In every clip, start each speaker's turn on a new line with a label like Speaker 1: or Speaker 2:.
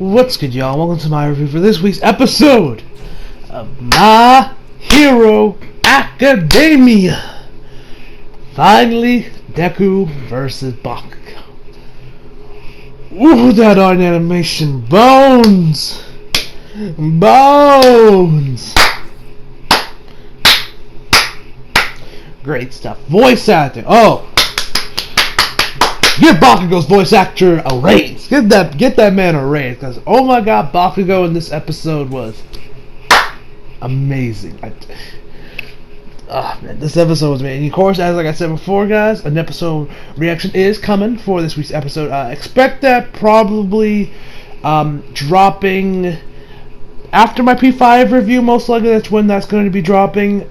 Speaker 1: What's good, y'all? Welcome to my review for this week's episode of My Hero Academia. Finally, Deku versus Bakugo. Ooh, that art animation. Bones! Great stuff. Voice acting. Oh! Give Bakugo's voice actor a raise. Get that man a raise, because oh my god, Bakugo in this episode was amazing. Man, this episode was amazing. And of course, as like I said before, guys, an episode reaction is coming for this week's episode. Expect that probably dropping after my P5 review. Most likely, that's when that's going to be dropping.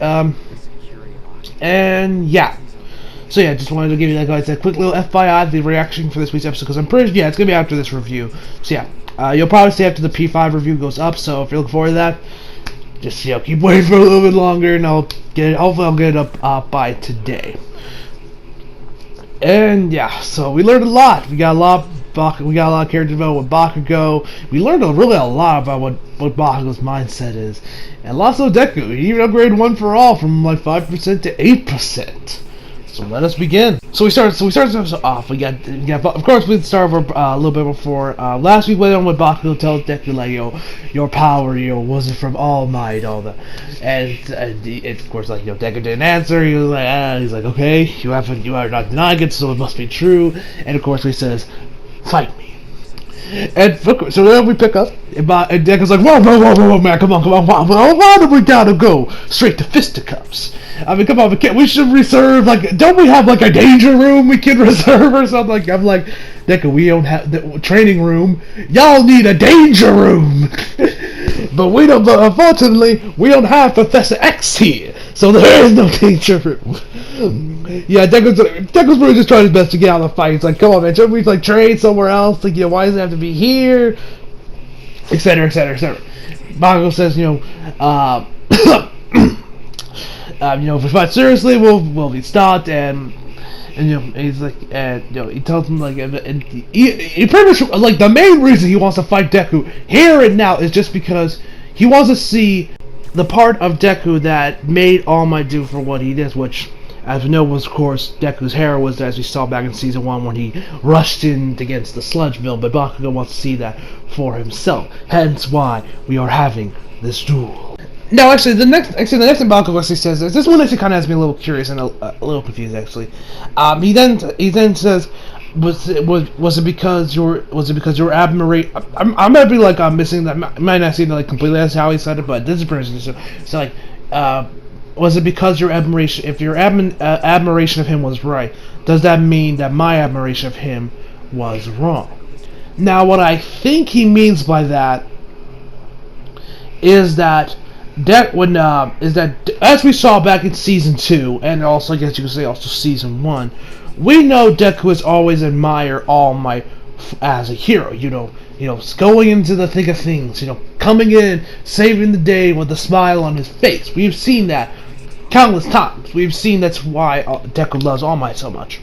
Speaker 1: And yeah. So yeah, just wanted to give you guys a quick little FYI, the reaction for this week's episode, because I'm pretty, yeah, it's going to be after this review. So yeah, you'll probably see after the P5 review goes up, so if you're looking forward to that, just, keep waiting for a little bit longer, and hopefully I'll get it up by today. And yeah, so we learned a lot. We got a lot of character development with Bakugo. We learned really a lot about what Bakugo's mindset is. And also Deku, he even upgraded One for All from like 5% to 8%. So let us begin. So we start off. We got of course we start over a little bit before. Last week went on with Bakugo tells Deku like, your power, wasn't from All Might, all that, and of course like Deku didn't answer. He was like, he's like, okay, you are not denying it, so it must be true. And of course he says, fight me. And so then we pick up, and Deku's like, whoa, man, come on, why do we gotta go straight to fisticuffs? I mean, come on, we should reserve, like, don't we have, like, a danger room we can reserve or something? I'm like, Deku, we don't have the training room. Y'all need a danger room. But unfortunately, we don't have Professor X here, so there is no danger room. Yeah, Deku's really just trying his best to get out of the fight. It's like, come on, man, shouldn't we, like, trade somewhere else? Like, why does it have to be here? Etc., etc., etc. Bakugo says, if we fight seriously, we'll be stopped, and he's like, he tells him like, and he pretty much like the main reason he wants to fight Deku here and now is just because he wants to see the part of Deku that made All Might do for what he did, which, as we know, was of course Deku's hair was, as we saw back in season 1 when he rushed in against the Sludgeville. But Bakugo wants to see that for himself. Hence why we are having this duel. No, actually, the next thing Bakugo actually says is, this one actually kind of has me a little curious and a little confused. Actually, he then says, was it because your admiration? I'm gonna be like, I'm missing that. I might not see it like completely as how he said it, but this is pretty much so like, was it because your admiration? If your admiration of him was right, does that mean that my admiration of him was wrong? Now, what I think he means by that is that. As we saw back in season 2, and also I guess you could say also season 1, we know Deku has always admired All Might as a hero. Going into the thick of things. Coming in, saving the day with a smile on his face. We've seen that countless times. We've seen that's why Deku loves All Might so much.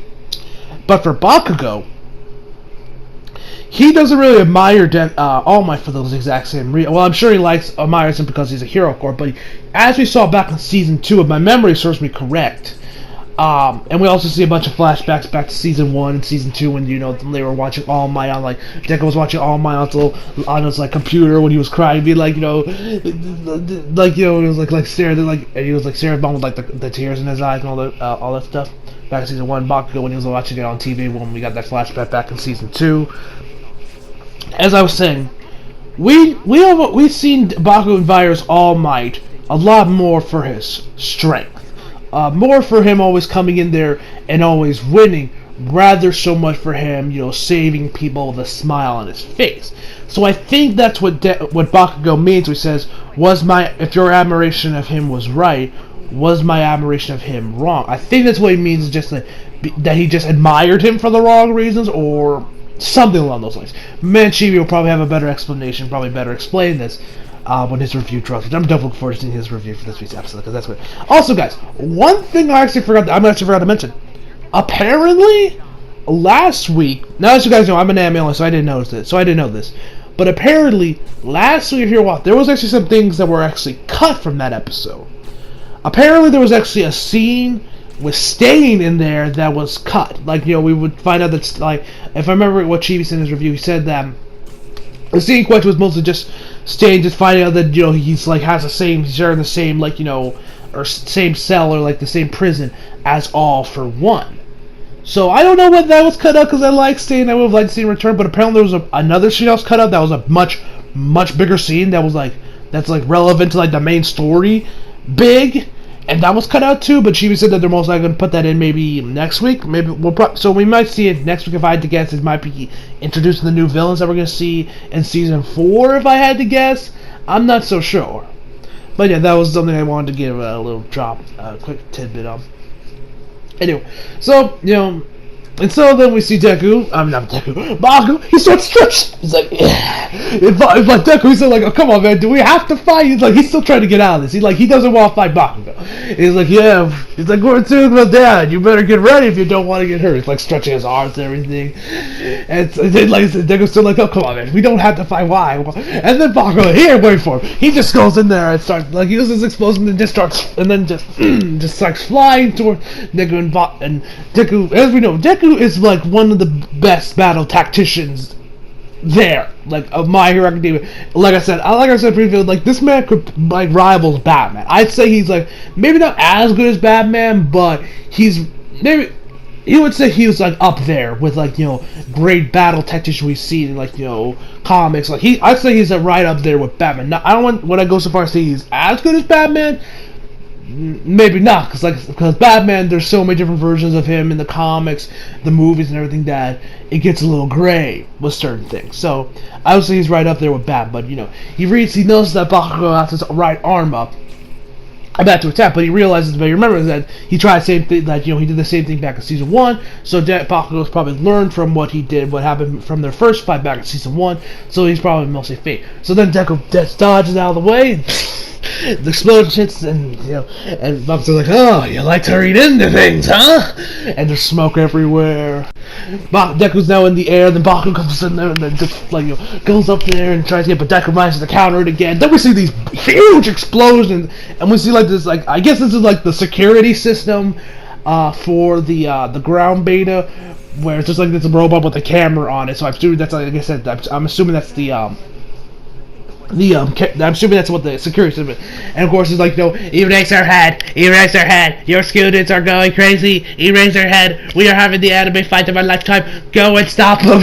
Speaker 1: But for Bakugo, he doesn't really admire All Might for those exact same reasons. Well, I'm sure he admires him because he's a hero, of course. But as we saw back in season 2, if my memory serves me correct, and we also see a bunch of flashbacks back to season 1 and season 2 when they were watching All Might on, like, Deku was watching All Might on his like computer when he was crying, be like, it was like staring, and he was like staring with like the tears in his eyes and all that stuff. Back in season 1, Bakugo when he was watching it on TV when we got that flashback back in season 2. As I was saying, we've seen Bakugo admires All Might a lot more for his strength, more for him always coming in there and always winning, rather so much for him, saving people with a smile on his face. So I think that's what Bakugo means when he says, if your admiration of him was right, was my admiration of him wrong? I think that's what he means, just that he just admired him for the wrong reasons, or something along those lines. Manchibi will probably have a better explanation, probably better explain this when his review drops. I'm definitely looking forward to seeing his review for this week's episode, because that's what. Also, guys, one thing I actually forgot to mention. Apparently, last week, now as you guys know, I'm an anime only, so I didn't know this. But apparently, last we hear what there was actually some things that were actually cut from that episode. Apparently, there was actually a scene with Stain in there that was cut. Like, we would find out that, like, if I remember what Chibi said in his review, he said that the scene question was mostly just Stain just finding out that, he's, like, has the same, he's in the same, like, or same cell or, like, the same prison as All for One. So, I don't know whether that was cut out because I like Stain, I would have liked to see him return, but apparently there was another scene that was cut out that was a much, much bigger scene that was, like, that's, like, relevant to, like, the main story. Big. And that was cut out too, but Chibi said that they're most likely going to put that in maybe next week. Maybe so we might see it next week if I had to guess. It might be introducing the new villains that we're going to see in season 4 if I had to guess. I'm not so sure. But yeah, that was something I wanted to give a little quick tidbit on. Anyway, so, and so then we see Deku, not Deku, Bakugo, he starts stretching. He's like, yeah. It's like Deku, he's like, oh, come on, man, do we have to fight? He's like, he's still trying to get out of this. He doesn't want to fight Bakugo. He's like, yeah, he's like, we're to my dad, you better get ready if you don't want to get hurt. He's like stretching his arms and everything. And then, like, Deku's still like, oh, come on, man, we don't have to fight, why? And then Bakugo, here, wait for him. He just goes in there and starts, like, he uses explosion and just starts, and then just starts flying toward Deku and Deku, as we know, Deku is like one of the best battle tacticians there, like of My Hero Academia. Like I said previously, like this man could like rivals Batman. I'd say he's like maybe not as good as Batman, but he's maybe you would say he was like up there with like great battle tactician we've seen in like comics. Like I'd say he's right up there with Batman. Now, I don't want to go so far as to say he's as good as Batman. Maybe not, because Batman, there's so many different versions of him in the comics, the movies, and everything that it gets a little gray with certain things. So I would say he's right up there with Batman. But he knows that Bakugo has his right arm up, about to attack, but he realizes, but he remembers that he tried the same thing, that he did the same thing back in season 1. So Bakugo's probably learned from what he did, what happened from their first fight back in season 1. So he's probably mostly fake. So then Deku dodges out of the way. The explosion hits, and and Bob's like, "Oh, you like to read into things, huh?" And there's smoke everywhere. Deku's now in the air, then Bakugo comes in there and then just like goes up there and tries to get, but Deku manages to counter it again. Then we see these huge explosions, and we see like this, like I guess this is like the security system for the ground beta, where it's just like this robot with a camera on it. So I'm assuming that's like I said, I'm assuming that's I'm assuming that's what the security system is. And of course, it's like, erase our head, your students are going crazy, erase our head, we are having the anime fight of our lifetime, go and stop them.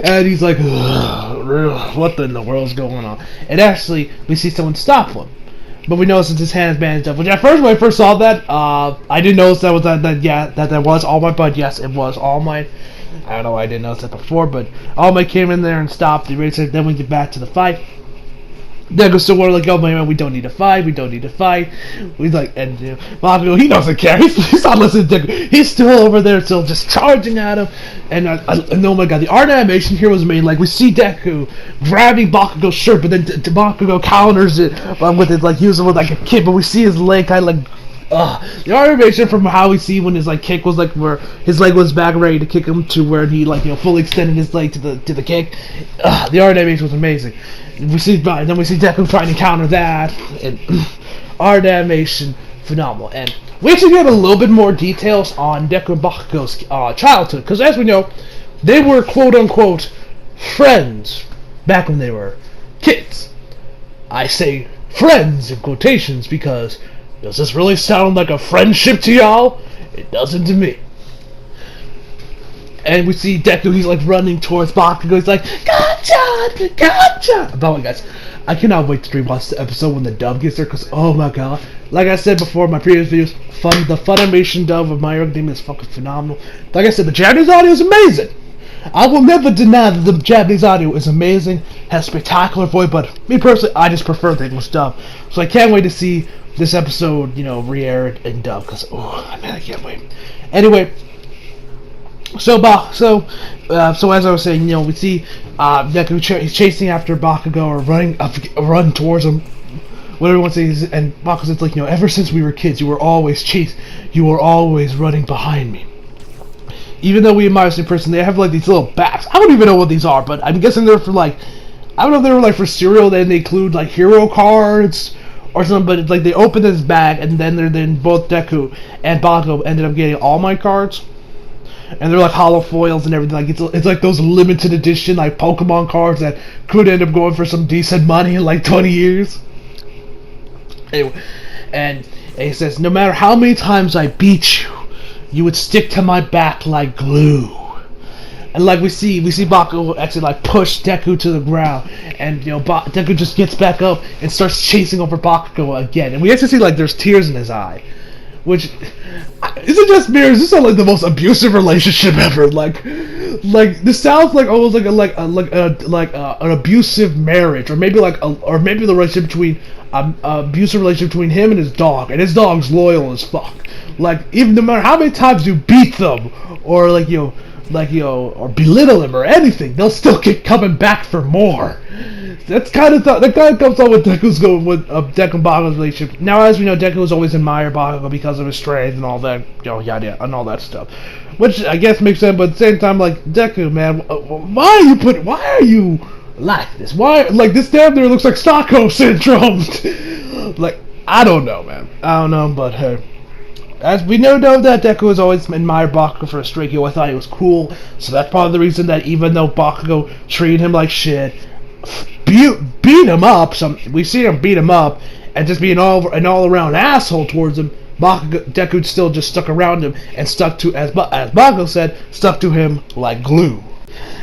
Speaker 1: And he's like, what in the world's going on? And actually, we see someone stop him. But we notice his hand is bandaged up, which at first, when I first saw that, I didn't notice that was All Might, but yes, it was All Might. I don't know why I didn't notice that before, but All Might came in there and stopped, erased it, then we get back to the fight. Degu's still like, oh man, we don't need to fight. We like, and Bakugo, he doesn't care. He's not listening to Deku. He's still over there, still just charging at him. And oh my god, the art animation here was amazing. Like we see Deku grabbing Bakugo's shirt, but then Bakugo counters it with it, like using it like a kick. But we see his leg kind of like. The animation from how we see when his kick was like where his leg was back ready to kick him to where he fully extended his leg to the kick. The art animation was amazing. Then we see Deku trying to counter that, and art animation phenomenal. And we actually get a little bit more details on Deku and Bakugo's childhood, because as we know, they were quote unquote friends back when they were kids. I say friends in quotations because. Does this really sound like a friendship to y'all? It doesn't to me. And we see Deku, he's like running towards Bakugo, he's like, gotcha! By the way, guys, I cannot wait to rewatch the episode when the dub gets there, because, oh my god. Like I said before in my previous videos, the Funimation dub of My Hero Academia is fucking phenomenal. Like I said, the Japanese audio is amazing. I will never deny that the Japanese audio is amazing, has spectacular voice, but me personally, I just prefer the English dub. So I can't wait to see this episode, re-aired in dub, because, man, I can't wait. Anyway, so as I was saying, we see Deku chasing after Bakugo, or run towards him, whatever you want to say, and Bakugo's like, ever since we were kids, you were always running behind me. Even though we admire the same person, they have like these little backs. I don't even know what these are, but I'm guessing they're for like, I don't know if they were like for cereal, then they include like hero cards or something, but it's like they opened this bag and then both Deku and Bakugo ended up getting All Might cards. And they're like hollow foils and everything. Like it's like those limited edition like Pokemon cards that could end up going for some decent money in like 20 years. Anyway, and he says, no matter how many times I beat you, you would stick to my back like glue. And like we see Bakugo actually like push Deku to the ground, and Deku just gets back up and starts chasing over Bakugo again. And we actually see like there's tears in his eye, which is it just me? Or is this like the most abusive relationship ever? Like this sounds like almost like an abusive marriage, or maybe the relationship between abusive relationship between him and his dog's loyal as fuck. Like even no matter how many times you beat them, or or belittle them or anything, they'll still keep coming back for more. That kind of comes on with Deku's going with Deku and Bakugo's relationship. Now, as we know, Deku was always admired Bakugo because of his strength and all that, yada and all that stuff, which I guess makes sense. But at the same time, like Deku, man, why are you like this? Why like this? Damn, there looks like Stockholm syndrome. Like I don't know, man. I don't know, but hey. As we know that Deku has always admired Bakugo for his strength. He always thought he was cool, so that's part of the reason that even though Bakugo treated him like shit, beat him up. We see him beat him up and just be an all-around asshole towards him. Deku still just stuck around him and stuck to, as Bakugo said, stuck to him like glue.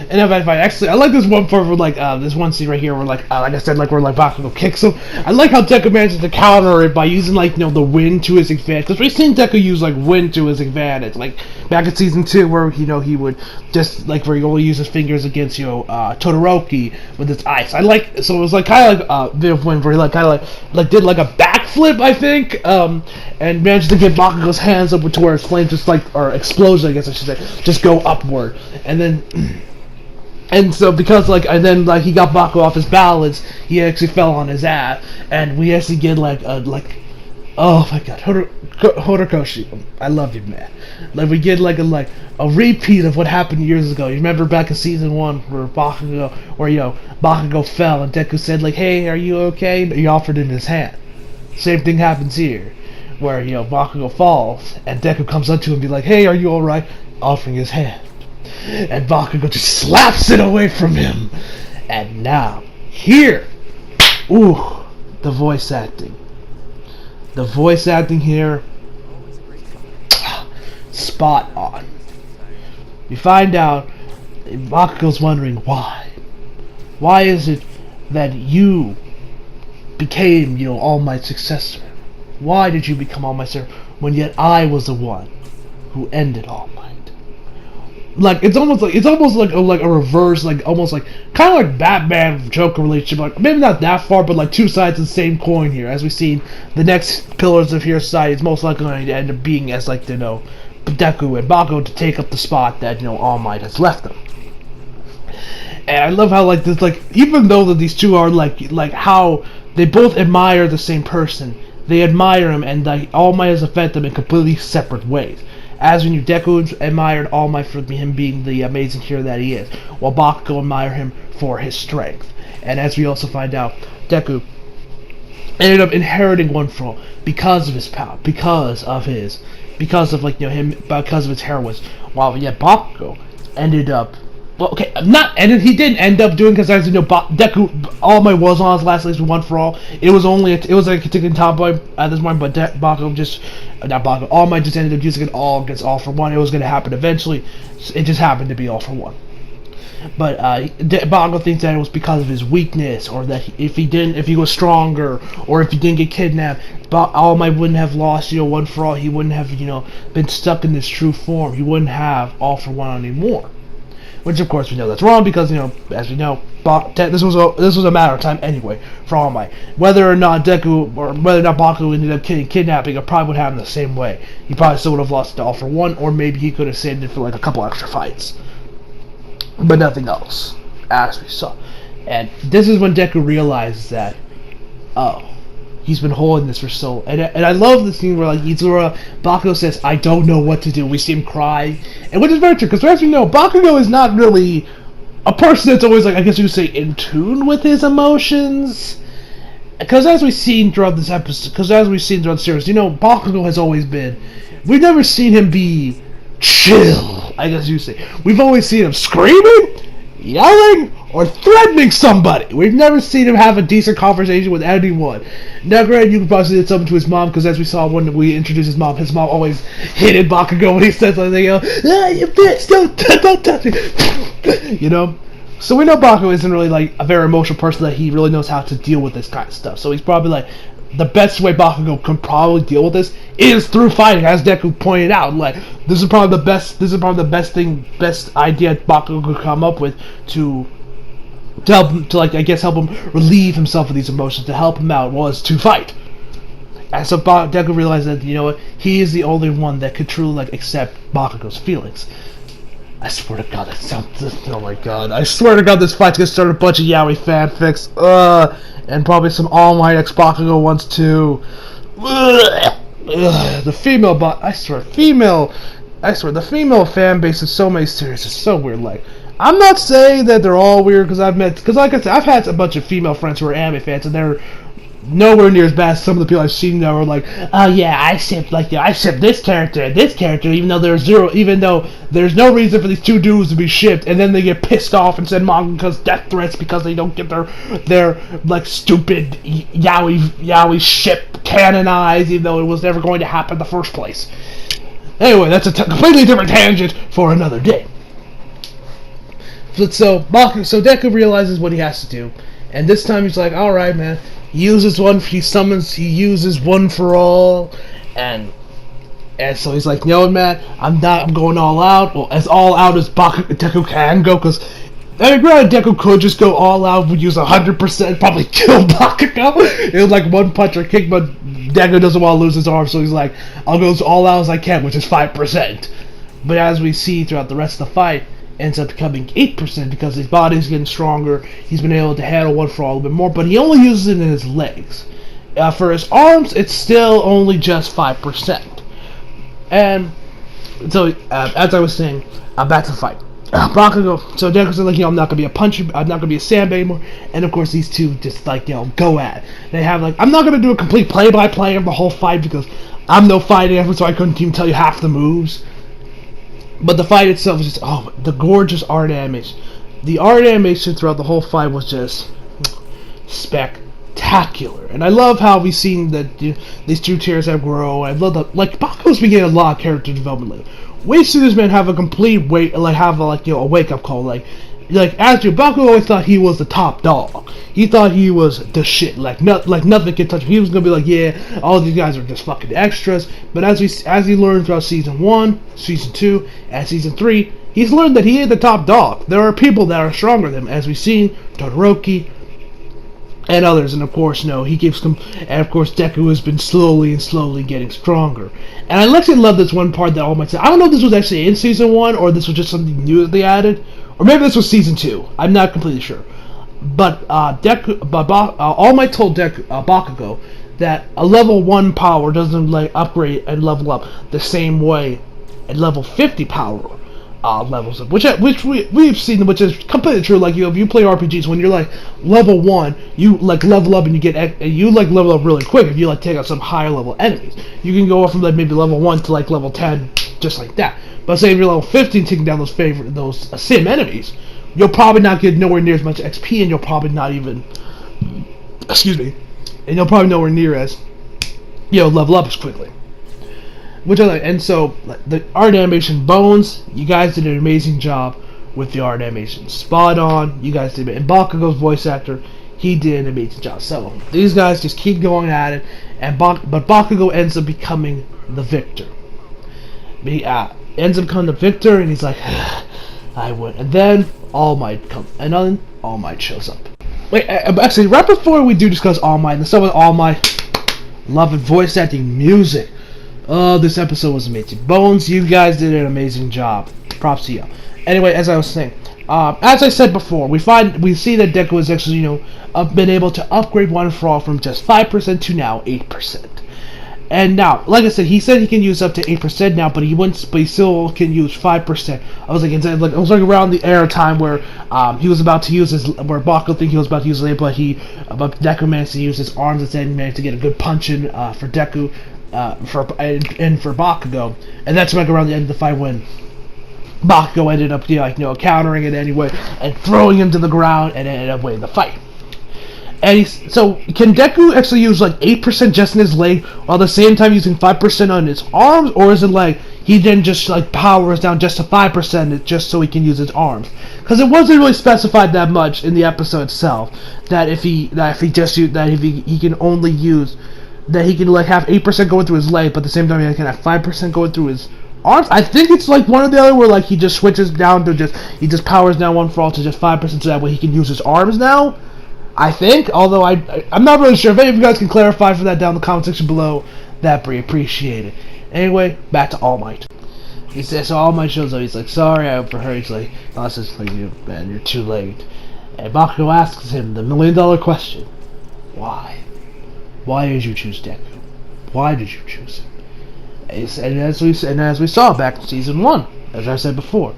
Speaker 1: And if I actually, I like this one part where this one scene right here where like I said, like where like Bakugo kicks him. I like how Deku manages to counter it by using the wind to his advantage. Because we've seen Deku use like wind to his advantage, like back in season 2 where he would just like where he only used his fingers against Todoroki with his ice. So it was like kind of like bit of wind where he like kind of like did like a backflip, I think, and managed to get Bakugo's hands up to where his flames just or explosion, I guess I should say, just go upward, and then. And so because he got Bakugo off his balance, he actually fell on his ass, and we actually get oh my god, Horikoshi, I love you, man. Like we get a repeat of what happened years ago. You remember back in season 1 where Bakugo fell and Deku said hey, are you okay? But he offered him his hand. Same thing happens here, where Bakugo falls and Deku comes up to him and be like, hey, are you alright? Offering his hand. And Bakugo just slaps it away from him. And now, here, ooh, the voice acting. The voice acting here, spot on. You find out, Bakugo's wondering why. Why is it that you became, All Might's successor? Why did you become All Might's successor when yet I was the one who ended All Might? Like it's almost like a reverse, almost kind of like Batman Joker relationship. Like maybe not that far, but two sides of the same coin here. As we've seen, the next pillars of Hero Society is most likely going to end up being as Deku and Bakugo to take up the spot that All Might has left them. And I love how this even though that these two are how they both admire the same person, they admire him, and All Might has affected them in completely separate ways. As we knew, Deku admired All Might for him being the amazing hero that he is, while Bakugo admired him for his strength. And as we also find out, Deku ended up inheriting One For All because of his power, because of his heroism. While yet Bakugo ended up, he didn't end up doing, because as you know, Deku, All Might was on his last list with One For All. It was like a ticking time bomb at this point, but All Might just ended up using it all against All For One. It was going to happen eventually. It just happened to be All For One. But Bakugo thinks that it was because of his weakness, or that if he was stronger, or if he didn't get kidnapped, All Might wouldn't have lost, One For All. He wouldn't have, been stuck in this true form. He wouldn't have All For One anymore. Which of course we know that's wrong, because as we know, this was a matter of time anyway for All Might. Whether or not Bakugo ended up kidnapping, it probably would happen the same way. He probably still would have lost to All For One, or maybe he could have saved it for a couple extra fights, but nothing else, as we saw. And this is when Deku realizes that, he's been holding this for so, and I love the scene where Bakugo says, I don't know what to do. We see him cry, and which is very true, because as we know, Bakugo is not really a person that's always, like, I guess you could say, in tune with his emotions. Because as we've seen throughout this episode, because as we've seen throughout the series, Bakugo has always been. We've never seen him be chill, I guess you say. We've always seen him screaming, yelling, or threatening somebody. We've never seen him have a decent conversation with anyone. Now, granted, you can probably say something to his mom, because as we saw when we introduced his mom always hated Bakugo when he said something. You bitch, don't touch me. So we know Bakugo isn't really, like, a very emotional person, that he really knows how to deal with this kind of stuff. So he's probably, like, the best way Bakugo can probably deal with this is through fighting, as Deku pointed out. Like, this is probably the best idea Bakugo could come up with to help him, to, like, I guess, help him relieve himself of these emotions, to help him out, was to fight. And so Deku realized that, he is the only one that could truly, like, accept Bakugo's feelings. I swear to God, oh my God, I swear to God, this fight's gonna start a bunch of yaoi fanfics, and probably some All Might X Bakugo ones too. The female the female fan base of so many series is so weird. Like, I'm not saying that they're all weird, because like I said, I've had a bunch of female friends who are anime fans, and they're nowhere near as bad as some of the people I've seen that were like, oh yeah, I ship this character and this character, even though there's no reason for these two dudes to be shipped, and then they get pissed off and send mangakas death threats because they don't get their like stupid yaoi ship canonized, even though it was never going to happen in the first place. Anyway, that's a completely different tangent for another day. So Deku realizes what he has to do, and this time he's like, all right, man. He uses one for all, and so he's like, man, I'm going all out. Well, as all out as Deku can go, because granted, Deku could just go all out, would use 100%, probably kill Bakugo. It was like one punch or kick, but Deku doesn't want to lose his arm, so he's like, I'll go as all out as I can, which is 5%. But as we see throughout the rest of the fight, ends up becoming 8% because his body's getting stronger. He's been able to handle one for all a little bit more, but he only uses it in his legs. For his arms, it's still only just 5%. And so, as I was saying, back to the fight. Bakugo, so Deku's like, I'm not gonna be a puncher, I'm not gonna be a sandbag anymore. And of course, these two just like, go at it. They have like, I'm not gonna do a complete play-by-play of the whole fight because I'm no fighting expert, so I couldn't even tell you half the moves. But the fight itself was just, the gorgeous art animation. The art animation throughout the whole fight was just spectacular. And I love how we've seen that these two tiers have grown. I love Bakugo's been getting a lot of character development lately. We've seen this man have a complete a wake-up call. Actually, Bakugo always thought he was the top dog. He thought he was the shit. Nothing could touch him. He was gonna be like, yeah, all these guys are just fucking extras. But as he learned throughout season 1, season 2, and season 3, he's learned that he is the top dog. There are people that are stronger than him, as we've seen Todoroki and others. And of course, he keeps and of course Deku has been slowly getting stronger. And I actually love this one part that All Might said. I don't know if this was actually in season 1 or this was just something new that they added. Or maybe this was season 2. I'm not completely sure. But All Might told Bakugo that a level 1 power doesn't upgrade and level up the same way a level 50 power levels up. Which we've seen, which is completely true. Like if you play RPGs, when you're like level 1, you level up and you level up really quick. If you take out some higher level enemies, you can go from maybe level 1 to level 10 just like that. But say if you're level 15 taking down those sim enemies, you'll probably not get nowhere near as much XP, and you'll probably not even and you'll probably nowhere near as level up as quickly. Which I like. And so the art animation, Bones, you guys did an amazing job with the art animation. Spot on, you guys did it. And Bakugo's voice actor, he did an amazing job. So these guys just keep going at it, but Bakugo ends up becoming the victor. He ends up becoming the victor, and he's like, I win. And then All Might comes, and then All Might shows up. Wait, actually, right before we do discuss All Might, and some of All Might, love and voice acting, music. Oh, this episode was amazing. Bones, you guys did an amazing job. Props to you. Anyway, as I was saying, as I said before, we see that Deku has actually, been able to upgrade one for all from just 5% to now 8%. And now, like I said, he said he can use up to 8% now, but he still can use 5%. I was like, it was like around the era time where he was about to use where Bakugo think he was about to use it, but Deku managed to use his arms instead and managed to get a good punch in for Deku, for Bakugo, and that's like around the end of the fight when Bakugo ended up countering it anyway and throwing him to the ground and ended up winning the fight. And so can Deku actually use like 8% just in his leg while at the same time using 5% on his arms, or is it like he then just like powers down just to 5% just so he can use his arms? Because it wasn't really specified that much in the episode itself that if he can only use that he can like have 8% going through his leg, but at the same time he can have 5% going through his arms. I think it's like one or the other where like he just switches down to he just powers down one for all to just 5% so that way he can use his arms now. I think, although I'm not really sure. If any of you guys can clarify for that down in the comment section below, that'd be appreciated. Anyway, back to All Might. He says, so All Might shows up. He's like, sorry, I overheard. He's like, no, this is like, man, you're too late. And Bakugo asks him the $1 million question: why? Why did you choose Deku? Why did you choose him? And as we saw back in season 1, as I said before,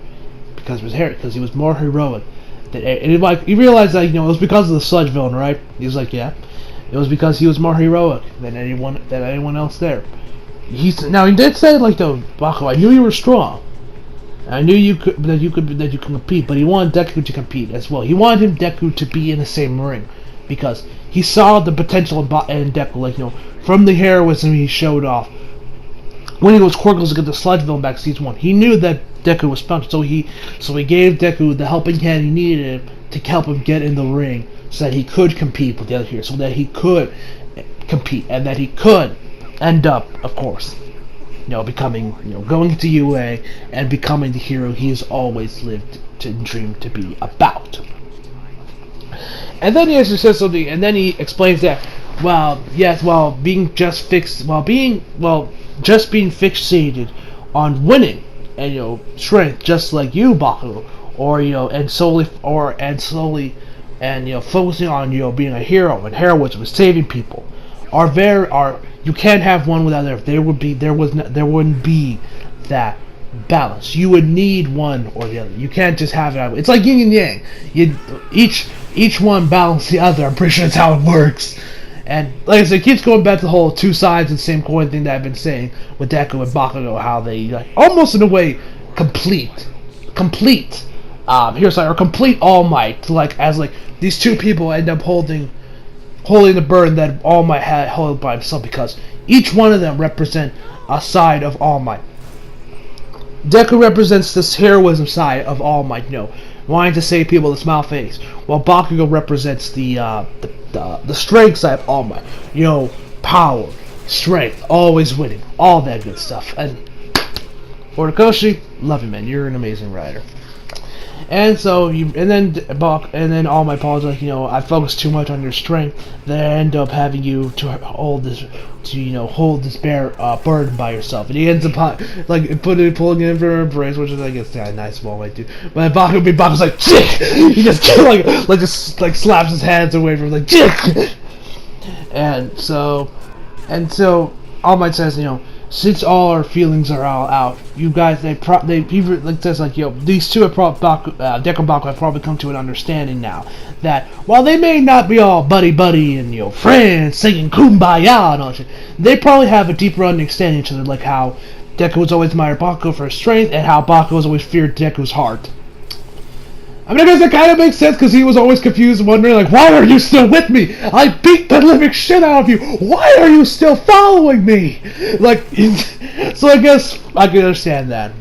Speaker 1: because he was more heroic. And like he realized that it was because of the sludge villain, right? He was like, yeah, it was because he was more heroic than anyone else there. He did say like, though, Bakugo, I knew you were strong. I knew that you could compete, but he wanted Deku to compete as well. He wanted Deku to be in the same ring because he saw the potential in Deku, from the heroism he showed off when he was Corgles against the sludge villain back in season 1. He knew that Deku was punched, so he gave Deku the helping hand he needed to help him get in the ring, so that he could compete with the other heroes, so that he could compete, and that he could end up, of course, becoming, going to UA and becoming the hero he's always lived to dream to be about. And then he actually says something, and then he explains that, just being fixated on winning and strength, just like you, Bakugo, and focusing on being a hero and heroism and saving people you can't have one without the other. There wouldn't be that balance. You would need one or the other. You can't just have it. It's like yin and yang. Each one balance the other. I'm pretty sure that's how it works. And like I said, it keeps going back to the whole two sides of the same coin thing that I've been saying with Deku and Bakugo, how they almost in a way complete All Might, as these two people end up holding the burden that All Might had held by himself, because each one of them represent a side of All Might. Deku represents this heroism side of All Might, wanting to save people with a smile face, while Bakugo represents the strength side of All Might. Power, strength, always winning, all that good stuff. And Horikoshi, love you, man. You're an amazing writer. And so then All Might Paul's like, I focus too much on your strength, then I end up having you to hold this burden by yourself, and he ends up pulling it in for embrace, which is I guess a nice All Might too. But Bakugo's like, chick! He just just slaps his hands away from him, like, chick! And so All Might says, since all our feelings are all out, you guys, these two Deku and Bakugo have probably come to an understanding now that while they may not be all buddy and friends singing kumbaya and all that shit, they probably have a deeper understanding to like how Deku was always admired Bakugo for his strength, and how Bakugo was always feared Deku's heart. I mean, I guess that kind of makes sense, because he was always confused, wondering, why are you still with me? I beat the living shit out of you! Why are you still following me? So I guess I can understand that.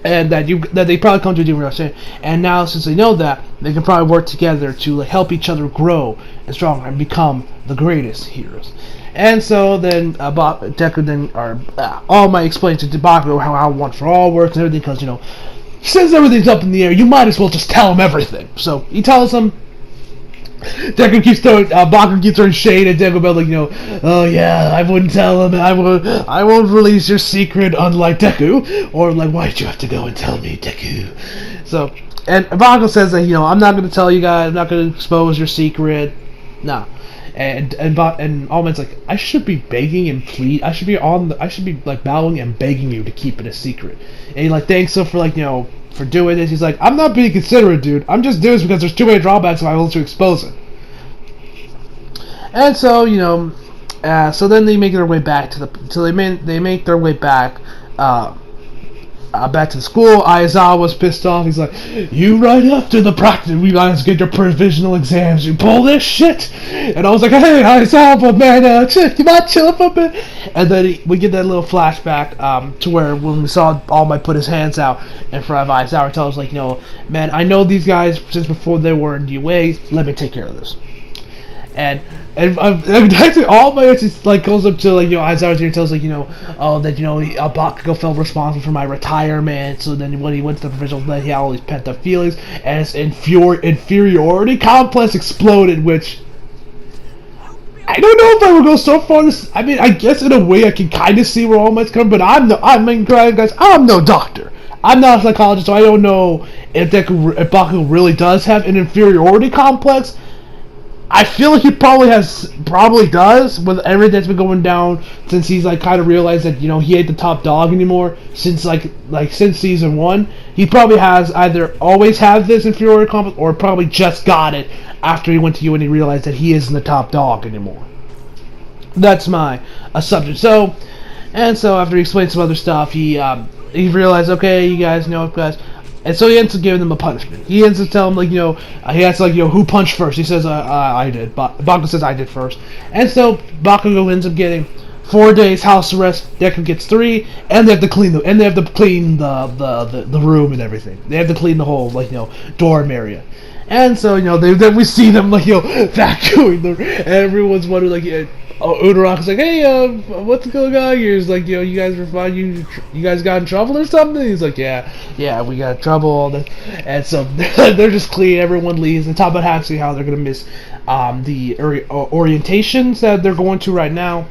Speaker 1: And that they probably come to a different understanding. And now, since they know that, they can probably work together to help each other grow and stronger and become the greatest heroes. And so then Deku All Might explains to Bakugo how One for All works and everything, because, since everything's up in the air, you might as well just tell him everything. So he tells him. Bakugo keeps throwing shade at Deku about oh yeah, I wouldn't tell him. I won't release your secret, unlike Deku. Or why'd you have to go and tell me, Deku? So and Bakugo says that I'm not going to tell you guys. I'm not going to expose your secret. Nah. and All Might's like, I should be begging and plead. I should be like bowing and begging you to keep it a secret. And he like thanks him for like for doing this. He's like, I'm not being considerate, dude. I'm just doing this because there's too many drawbacks if I want to expose it. And so so then they make their way back they make their way back. Back to the school. Aizawa was pissed off. He's like, you right after the practice, we guys get your provisional exams. You pull this shit. And I was like, hey, Aizawa, man, you mind chilling for a bit? And then we get that little flashback to where when we saw All Might put his hands out in front of Aizawa, tells us like, man, I know these guys since before they were in UA. Let me take care of this. And actually, All Might actually like goes up to like Aizawa and tells like Bakugo felt responsible for my retirement. So then when he went to the provisional, he had all these pent up feelings, and his inferiority complex exploded. Which I don't know if I would go so far. I mean, I guess in a way I can kind of see where All Might's coming, but I'm no doctor. I'm not a psychologist, so I don't know if Bakugo really does have an inferiority complex. I feel like he probably does with everything that's been going down since he's like kind of realized that he ain't the top dog anymore since since season 1. He probably has either always had this inferiority complex or probably just got it after he went to you and he realized that he isn't the top dog anymore. That's my assumption. So after he explained some other stuff, he realized, okay, you guys know it, guys. And so he ends up giving them a punishment. He ends up telling them, he asks, who punched first? He says, I did. Bakugo says, I did first. And so Bakugo ends up getting 4 days house arrest. Deku gets 3, and they have to clean the room and everything. They have to clean the whole dorm area. And so then we see them vacuuming the. And everyone's wondering Udaroku's like, hey, what's going on here? He's like, you guys were fine. You guys got in trouble or something? He's like, yeah, we got in trouble. All this, and so they're just clean. Everyone leaves. And talk about actually how they're gonna miss the orientations that they're going to right now.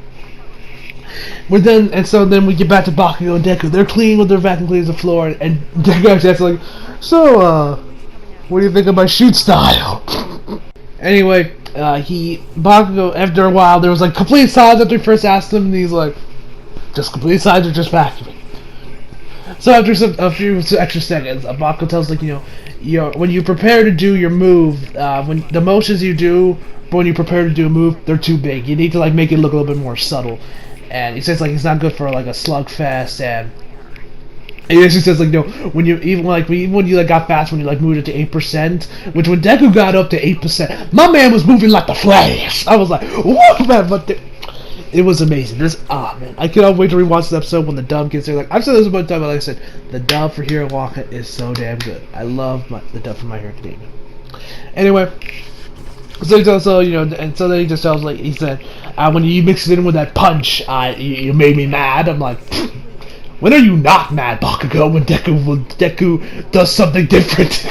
Speaker 1: So then we get back to Bakugo and Deku. They're clean with their vacuum cleans the floor, and Deku actually asks like, so what do you think of my shoot style? Anyway. Bakugo, after a while, there was complete silence after he first asked him, and he's like, just complete silence or just vacuuming. So after a few extra seconds, Bakugo tells when you prepare to do your move, when the motions you do, when you prepare to do a move, they're too big. You need to make it look a little bit more subtle. And he says it's not good for a slugfest, and he actually says when you got fast when you moved it to 8%, which when Deku got up to 8%, my man was moving like the Flash. I was like, whoa, man! But it was amazing. Man, I cannot wait to rewatch the episode when the dub gets there. I've said this a bunch of times, but like I said, the dub for Hero Waka is so damn good. I love the dub for My Hero Academia. Anyway, so and so then he just tells he said, when you mix it in with that punch, you made me mad. I'm like. When are you not mad, Bakugo, when Deku does something different?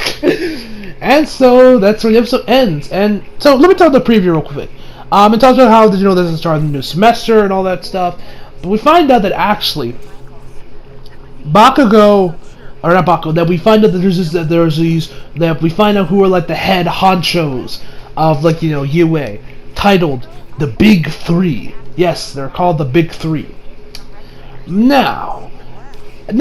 Speaker 1: And so that's where the episode ends. And so let me tell the preview real quick. It talks about how this is the start of the new semester and all that stuff. But we find out that actually that we find out that we find out who are the head honchos of UA, titled the Big Three. Yes, they're called the Big Three. Now, I'm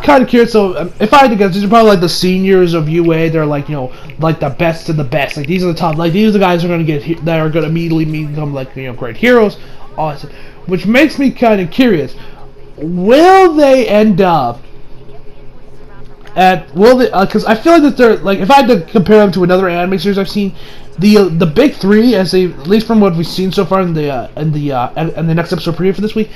Speaker 1: kind of curious. So, if I had to guess, these are probably the seniors of UA. They're the best of the best. These are the top. These are the guys who are going to immediately become great heroes. All that stuff. Which makes me kind of curious. Will they end up because I feel that they're if I had to compare them to another anime series I've seen, the Big Three, at least from what we've seen so far in the next episode preview for this week.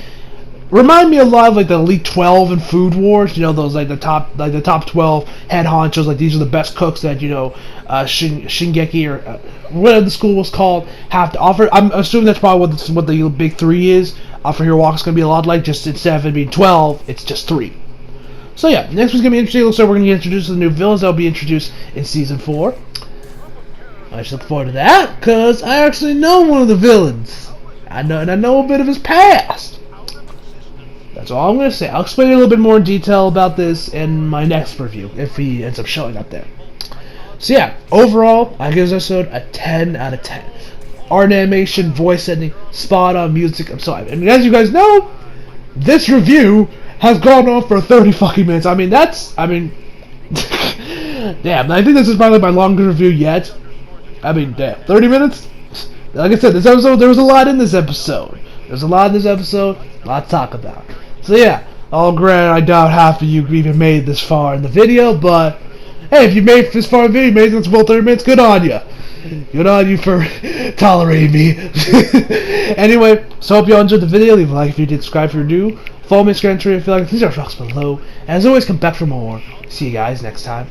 Speaker 1: Remind me a lot of the Elite 12 and Food Wars, those the top 12 head honchos, these are the best cooks that Shingeki or whatever the school was called have to offer. I'm assuming that's probably what the Big Three is. For Hero Walk, it's going to be a lot just instead of it being 12, it's just 3. So yeah, next one's going to be interesting. So we're going to get introduced to the new villains that will be introduced in Season 4. I just look forward to that, because I actually know one of the villains. I know a bit of his past. That's all I'm going to say. I'll explain a little bit more in detail about this in my next review, if he ends up showing up there. So yeah, overall, I give this episode a 10 out of 10. art animation, voice editing, spot on music. I'm sorry. And as you guys know, this review has gone on for 30 fucking minutes. I mean, damn, I think this is probably my longest review yet. I mean, damn, 30 minutes? Like I said, this episode, there was a lot in this episode. There's a lot to talk about. So yeah, all granted, I doubt half of you even made this far in the video, but hey, if you made it this far in the video, you made it this full 30 minutes, good on you. Good on you for tolerating me. Anyway, so hope you all enjoyed the video. Leave a like if you did, subscribe if you're new. Follow me on Instagram if you like. These are rocks below. And as always, come back for more. See you guys next time.